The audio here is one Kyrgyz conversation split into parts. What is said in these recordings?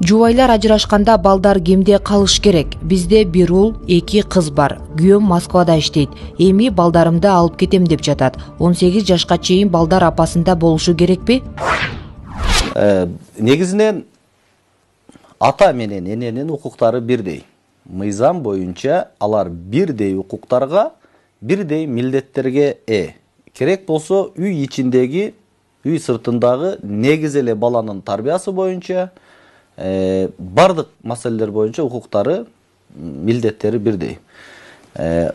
Жубайлар ажырашканда балдар кимде калыш керек? Бизде бир уул, 2 кыз бар. Күйөөм Москвада иштейт. Эми балдарымды алып кетем деп жатат. 18 жашка чейин балдар апасында болушу керекпи? Негизинен ата менен эненин укуктары бирдей. Мыйзам боюнча алар бирдей укуктарга, бирдей милдеттерге Керек болсо үй ичиндеги, үй сыртындагы негиз эле баланын тарбиясы боюнча бардык маселелер боюнча укуктары, милдеттери бирдей. Ал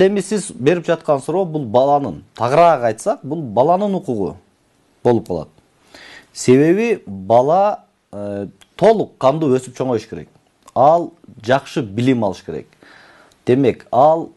эми сиз берип жаткан суроо бул баланын, тагыраак айтсак, бул баланын укугу болуп калат. Себеби бала толук кандуу өсүп чоңоюш керек. Ал жакшы билим алыш керек. Демек, ал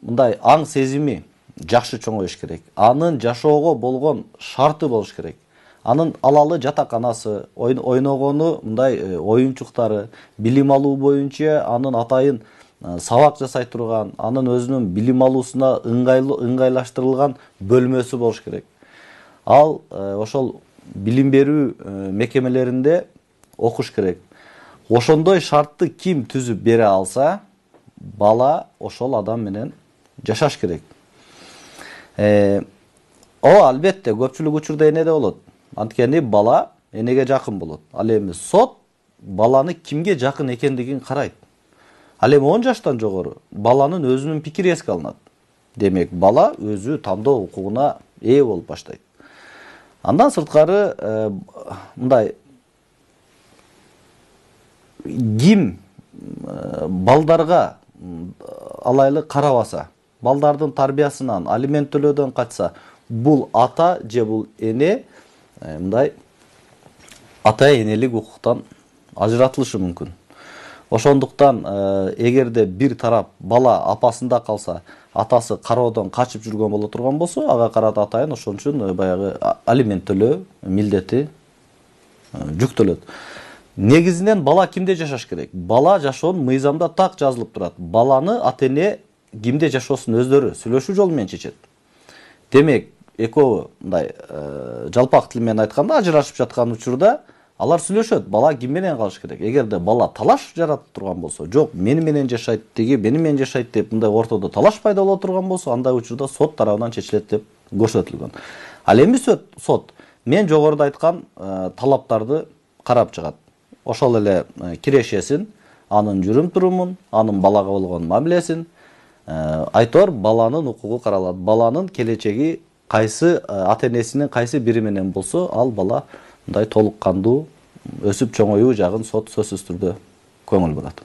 мындай аң сезими жакшы чоңоюш керек. Анын жашоого болгон шарты болуш керек. Анын алалы жатаканасы, ойногону, мындай оюнчуктары, билим алуу боюнча анын атайын сабак жасай турган, анын өзүнүн билим алуусуна ыңгайлаштырылган бөлмөсү болуш керек. Ал ошол билим берүү мекемелеринде окуш керек. Ошондой шартты ким түзүп бере алса, бала ошол адам менен жашаш керек. Албетте көпчүлүк учурда энеде болот. Анткени бала энеге жакын болот. Ал эми сот баланы кимге жакын экендигин карайт. Ал эми 10 жаштан жогору баланын өзүнүн пикири эске алынат. Демек, бала өзү тандоо укугуна ээ болуп баштайт. Андан сырткары мындай ким балдарга алайлы карабаса, балдардын тарбиясынан, алимент төлөөдөн качса, бул ата же бул эне мындай ата энелик укуктан ажыратылышы мүмкүн. Ошондуктан эгерде бир тарап бала апасында калса, атасы кароодон качып жүргөн боло турган болсо, ага карата атайын ошон үчүн баягы алимент төлөө милдети жүктөлөт. Негизинен бала кимде жашаш керек? Бала жашоон мыйзамда так жазылып турат. Баланы ата эне кимде жашоосун өздөрү сүйлөшүү жолу менен чечет. Демек, экөө мындай жалпак тил менен айтканда ажырашып жаткан учурда алар сүйлөшөт. Бала ким менен калыш керек? Эгерде бала талаш жаратып турган болсо, жок, мени менен жашайт, тиги мени менен жашайт деп мындай ортодо талаш пайда боло турган болсо, андай учурда сот тарабынан чечилет деп көрсөтүлгөн. Ал эми сот мен жогоруда айткан талаптарды карап чыгат. Ошол эле кирешесин, анын жүрүм турумун, анын балага болгон мамилесин, айтор баланын укугу каралат. Баланын келечеги кайсы ата энесинин кайсы бири менен болсо, ал бала мындай толук кандуу өсүп чоңоюу жагын сот сөзсүз түрдө көңүл бурат.